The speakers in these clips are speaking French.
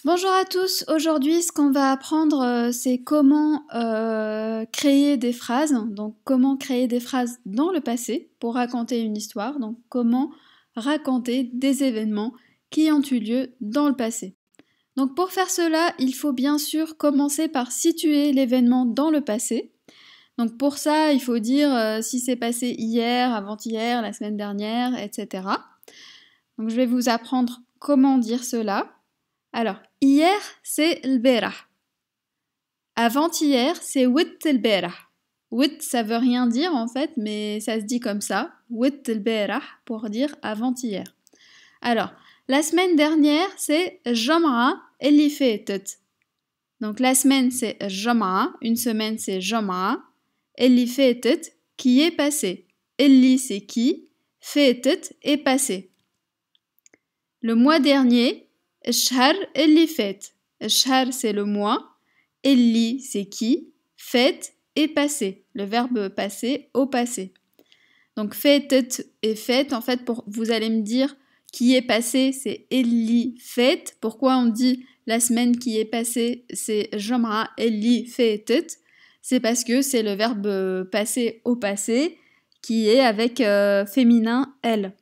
Bonjour à tous, aujourd'hui ce qu'on va apprendre c'est comment créer des phrases, donc comment créer des phrases dans le passé pour raconter une histoire, donc comment raconter des événements qui ont eu lieu dans le passé. Donc pour faire cela, il faut bien sûr commencer par situer l'événement dans le passé. Donc pour ça, il faut dire si c'est passé hier, avant-hier, la semaine dernière, etc. Donc je vais vous apprendre comment dire cela. Alors, hier, c'est البارح. Avant-hier, c'est ويت البارح. Wit, ça veut rien dire en fait, mais ça se dit comme ça. ويت البارح pour dire avant-hier. Alors, la semaine dernière, c'est الجمعة اللي فاتت. Donc la semaine, c'est الجمعة. Une semaine, c'est جمعة. اللي فاتت, qui est passé. اللي, c'est qui. فاتت est passé. Le mois dernier, الشهر اللي فات. الشهر c'est le mois, اللي c'est qui, فات est passé, le verbe passer au passé. Donc فاتت et fête, en fait, vous allez me dire qui est passé, c'est اللي فات. Pourquoi on dit la semaine qui est passée, c'est جمعة اللي فاتت? C'est parce que c'est le verbe passer au passé qui est avec féminin elle.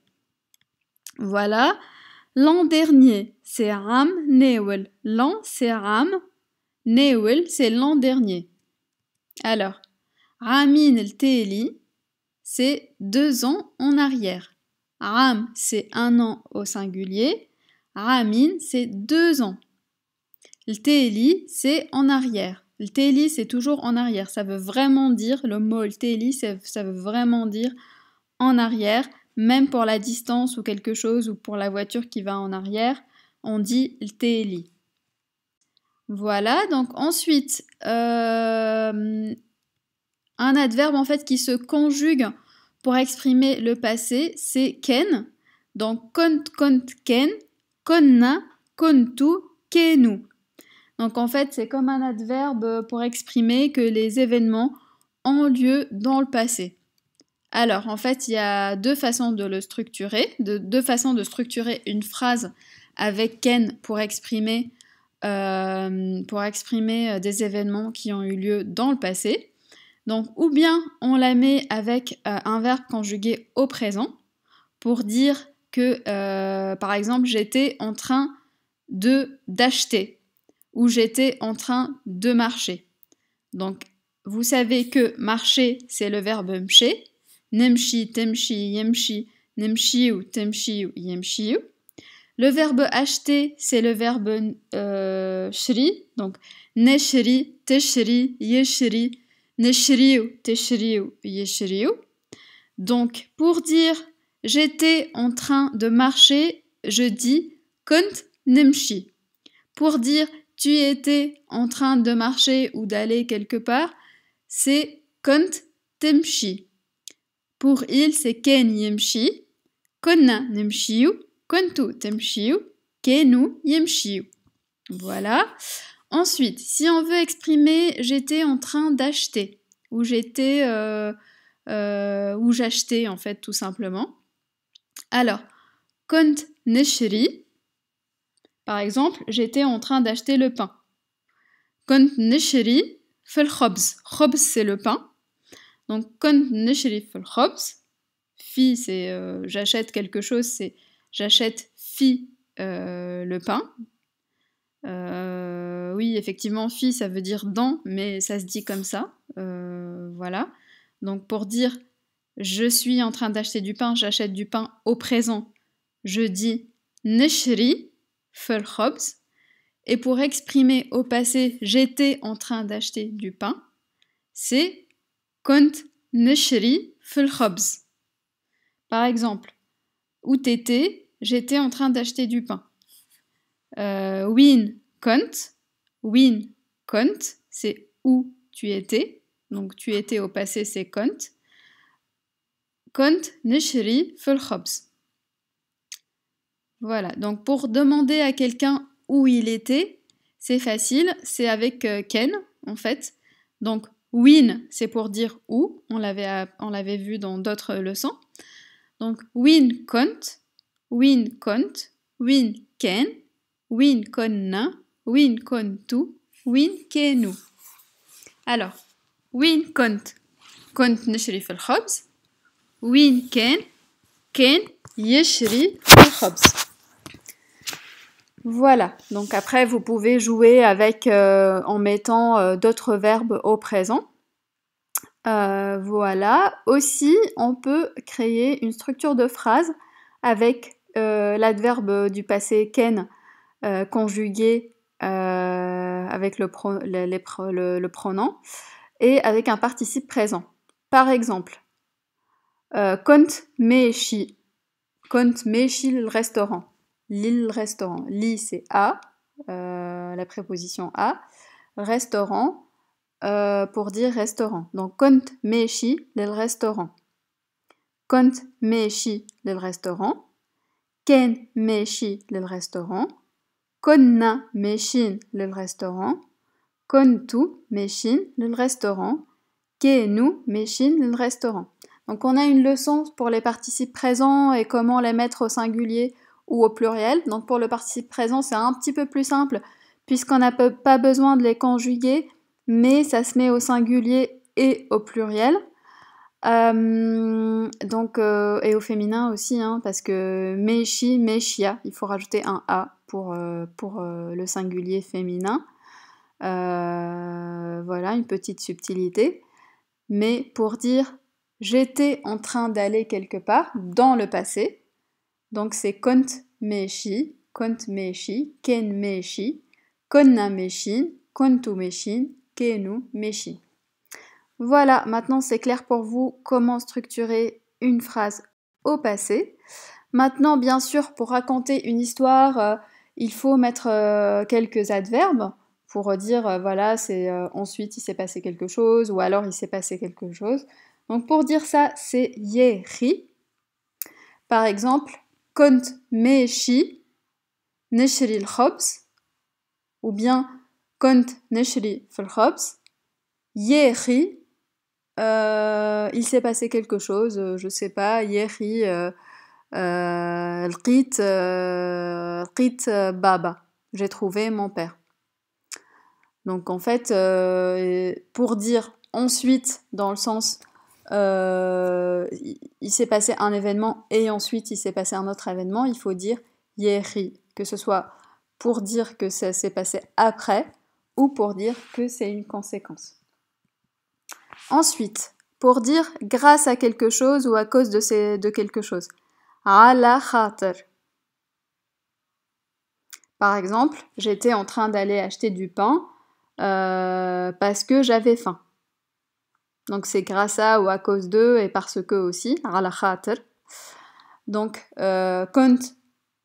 Voilà. L'an dernier, c'est عام ناول. L'an, c'est عام. ناول, c'est l'an dernier. Alors, عامين التالي, c'est 2 ans en arrière. عام, c'est 1 an au singulier. عامين, c'est 2 ans. التالي, c'est en arrière. التالي, c'est toujours en arrière. Ça veut vraiment dire, le mot التالي, ça veut vraiment dire en arrière. Même pour la distance ou quelque chose, ou pour la voiture qui va en arrière, on dit التالي. Voilà, donc ensuite, un adverbe en fait qui se conjugue pour exprimer le passé, c'est كان. Donc كنت كان, كنا كنتو كانوا. Donc en fait, c'est comme un adverbe pour exprimer que les événements ont lieu dans le passé. Alors, en fait, il y a deux façons de le structurer, deux façons de structurer une phrase avec ken pour exprimer des événements qui ont eu lieu dans le passé. Donc, ou bien on la met avec un verbe conjugué au présent pour dire que, par exemple, j'étais en train d'acheter ou j'étais en train de marcher. Donc, vous savez que marcher, c'est le verbe mcher. نمشي تمشي يمشي نمشيو تمشيو يمشيو. Le verbe acheter, c'est le verbe شري. Donc نشري تشري يشري نشريو تشريو يشريو. Donc pour dire j'étais en train de marcher, je dis كنت نمشي. Pour dire tu étais en train de marcher ou d'aller quelque part, c'est كنت تمشي. Pour il, c'est كان يمشي, كنا نمشيو, كنتو تمشيو, كانوا يمشيو. Voilà. Ensuite, si on veut exprimer j'étais en train d'acheter, ou ou j'achetais en fait tout simplement. Alors, كنت نشري, par exemple, j'étais en train d'acheter le pain. كنت نشري في الخبز. خبز, c'est le pain. Donc, كنت نشري في الخبز. Fi, c'est j'achète quelque chose, c'est j'achète fi le pain. Oui, effectivement, fi, ça veut dire dans, mais ça se dit comme ça. Voilà. Donc, pour dire je suis en train d'acheter du pain, j'achète du pain au présent, je dis نشري في الخبز. Et pour exprimer au passé j'étais en train d'acheter du pain, c'est كنت نشري في الخبز. Par exemple, où t'étais, j'étais en train d'acheter du pain. Win كنت, c'est où tu étais. Donc tu étais au passé, c'est كنت نشري في الخبز. Voilà, donc pour demander à quelqu'un où il était, c'est facile, c'est avec ken en fait. Donc win, c'est pour dire où, on l'avait vu dans d'autres leçons. Donc وين كنت, وين كان, وين كنا, وين كنتو وين كانوا. alors وين كنت نشري في الخبز. وين كان يشري في الخبز. Voilà, donc après vous pouvez jouer avec en mettant d'autres verbes au présent. Voilà, aussi on peut créer une structure de phrase avec l'adverbe du passé ken conjugué avec le pronom et avec un participe présent. Par exemple, كنت ماشي le restaurant. Le restaurant. Li c'est à, la préposition à. Restaurant pour dire restaurant. Donc كنت ماشي le restaurant. كنت ماشي le restaurant. كان ماشي le restaurant. كنا ماشيين le restaurant. كنتو ماشيين le restaurant. كانوا ماشيين le restaurant. Donc on a une leçon pour les participes présents et comment les mettre au singulier ou au pluriel. Donc pour le participe présent, c'est un petit peu plus simple puisqu'on n'a pas besoin de les conjuguer, mais ça se met au singulier et au pluriel. Et au féminin aussi, hein, parce que meshi, meshia, il faut rajouter un a pour le singulier féminin. Voilà, une petite subtilité. Mais pour dire j'étais en train d'aller quelque part dans le passé, donc c'est kont meshi, ken meshi, konna meshin, kontu meshin, kenu meshin. Voilà, maintenant c'est clair pour vous comment structurer une phrase au passé. Maintenant, bien sûr, pour raconter une histoire, il faut mettre quelques adverbes pour dire, voilà, c'est ensuite il s'est passé quelque chose, ou alors il s'est passé quelque chose. Donc pour dire ça, c'est yeri. Par exemple, كنت ماشي نشري الخبز, ou bien كنت نشري في الخبز. يخي, il s'est passé quelque chose, je sais pas, يخي لقيت بابا, j'ai trouvé mon père. Donc en fait, pour dire ensuite, dans le sens il s'est passé un événement et ensuite il s'est passé un autre événement, il faut dire yeri, que ce soit pour dire que ça s'est passé après ou pour dire que c'est une conséquence. Ensuite, pour dire grâce à quelque chose ou à cause de quelque chose. Ala khater. Par exemple, j'étais en train d'aller acheter du pain parce que j'avais faim. Donc c'est grâce à ou à cause de et parce que aussi, ala khater. Donc كنت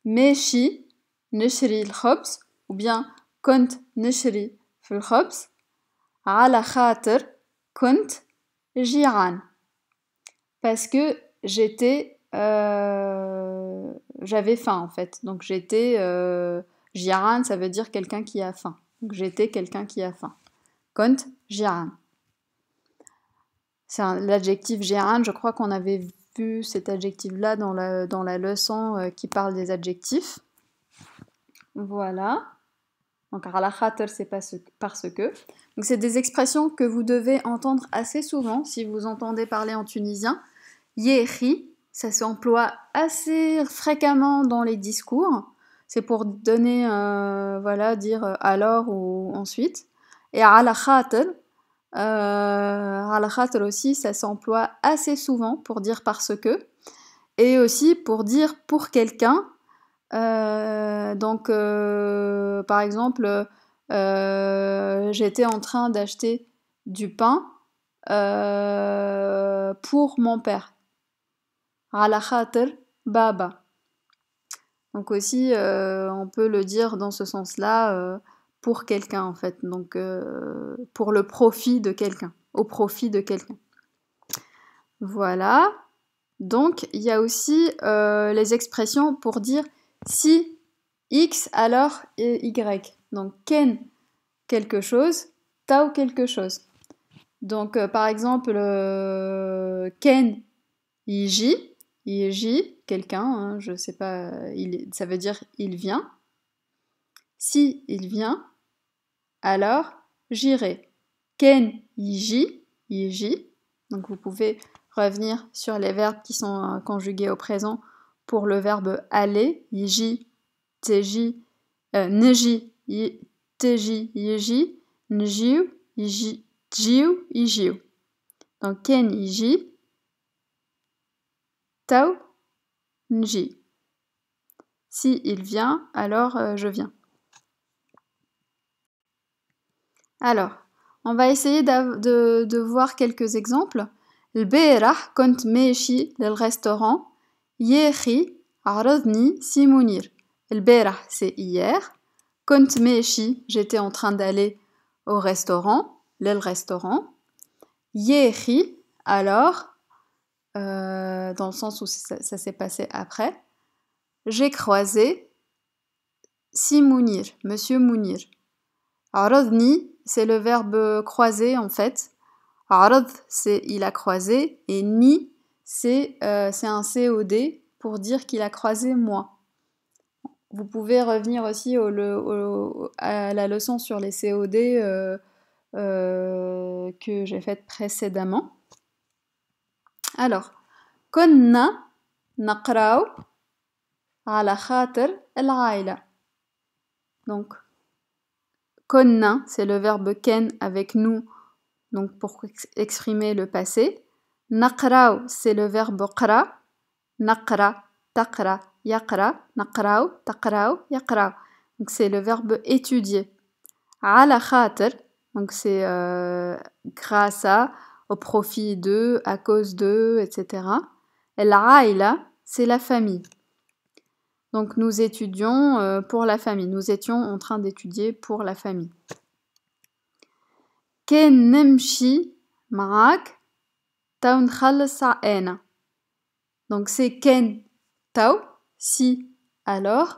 ماشي نشري الخبز, ou bien كنت نشري في الخبز على خاطر كنت جيعان. Parce que j'avais faim en fait. Donc j'étais جيعان, ça veut dire quelqu'un qui a faim. Donc j'étais quelqu'un qui a faim. كنت جيعان. C'est l'adjectif جيعان, je crois qu'on avait vu cet adjectif-là dans la leçon qui parle des adjectifs. Voilà. Donc, ala khater, c'est parce que. Donc, c'est des expressions que vous devez entendre assez souvent si vous entendez parler en tunisien. Yeri, ça s'emploie assez fréquemment dans les discours. C'est pour donner, voilà, dire alors ou ensuite. Et ala khater, aussi, ça s'emploie assez souvent pour dire parce que, et aussi pour dire pour quelqu'un. Donc, par exemple, j'étais en train d'acheter du pain pour mon père. Ala khater baba. Donc aussi, on peut le dire dans ce sens-là. Pour quelqu'un en fait, donc pour le profit de quelqu'un, au profit de quelqu'un. Voilà, donc il y a aussi les expressions pour dire si X alors Y. Donc ken quelque chose, tao quelque chose. Donc par exemple ken yiji, quelqu'un, hein, je sais pas, ça veut dire il vient. Si il vient, alors j'irai. Ken yiji, yiji. Donc vous pouvez revenir sur les verbes qui sont conjugués au présent pour le verbe aller, yiji, teji, neji, teji, yiji, njiu, yiji, jiu, yijiu. Donc ken yiji, tao, nji. Si il vient, alors je viens. Alors, on va essayer de voir quelques exemples. البارح كنت ماشي للرestaurant. ياخي عرضني سي منير. البارح c'est hier. كنت ماشي, j'étais en train d'aller au restaurant, le restaurant. ياخي, alors, dans le sens où ça s'est passé après. J'ai croisé si Mounir, monsieur Mounir. عرضني, c'est le verbe croiser en fait. عرض, c'est il a croisé. Et ni, c'est un COD pour dire qu'il a croisé moi. Vous pouvez revenir aussi à la leçon sur les COD que j'ai faite précédemment. Alors, كنا نقرأ على خاطر العائلة. Donc, كنا, c'est le verbe ken avec nous, donc pour exprimer le passé. نقرأ, c'est le verbe قرأ. نقرأ, تقرأ, يقرأ, نقرأ, تقرأ, يقرأ. Donc c'est le verbe étudier. على خاطر, donc c'est grâce à, au profit de, à cause de, etc. العائلة, c'est la famille. Donc nous étudions pour la famille. Nous étions en train d'étudier pour la famille. كان نمشي معاك تو نخلص عقانا. Donc c'est كان تو, si, alors.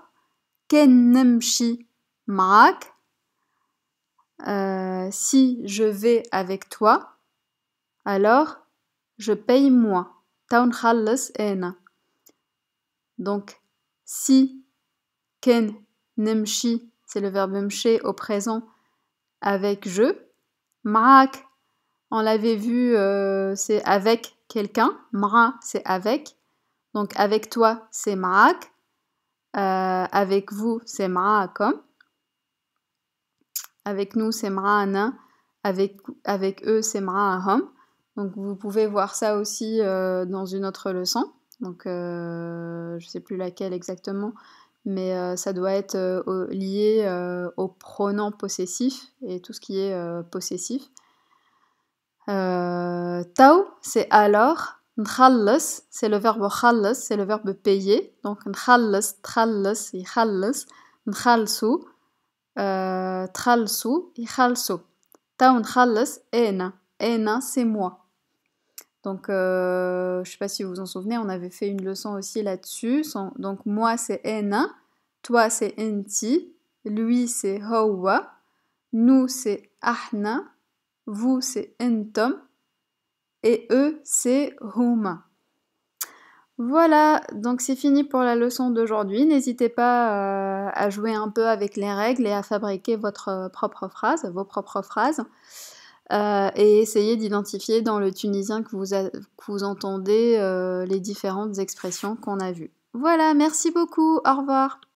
كان نمشي معاك, si je vais avec toi, alors je paye moi. تو نخلص أنا. Donc si كان نمشي, c'est le verbe مشي au présent avec je. معاك, on l'avait vu, c'est avec quelqu'un. مع, c'est avec. Donc avec toi, c'est معاك. Avec vous, c'est معاكم. Avec nous, c'est معانا. Avec eux, c'est معاهم. Donc vous pouvez voir ça aussi dans une autre leçon. Donc je ne sais plus laquelle exactement, mais ça doit être lié au pronom possessif et tout ce qui est possessif. Tao, c'est alors. نخلص, c'est le verbe خلص, c'est le verbe payer. Donc نخلص, تخلص, يخلص. نخلصو, تخلصو, يخلصو. تاو نخلص أنا. أنا, c'est moi. Donc, je ne sais pas si vous vous en souvenez, on avait fait une leçon aussi là-dessus. Donc, moi, c'est أنا. Toi, c'est أنتي. Lui, c'est هو. Nous, c'est إحنا. Vous, c'est أنتم. Et eux, c'est huma. Voilà, donc c'est fini pour la leçon d'aujourd'hui. N'hésitez pas à jouer un peu avec les règles et à fabriquer votre propre phrase, vos propres phrases. Et essayez d'identifier dans le tunisien que vous entendez les différentes expressions qu'on a vues. Voilà, merci beaucoup, au revoir.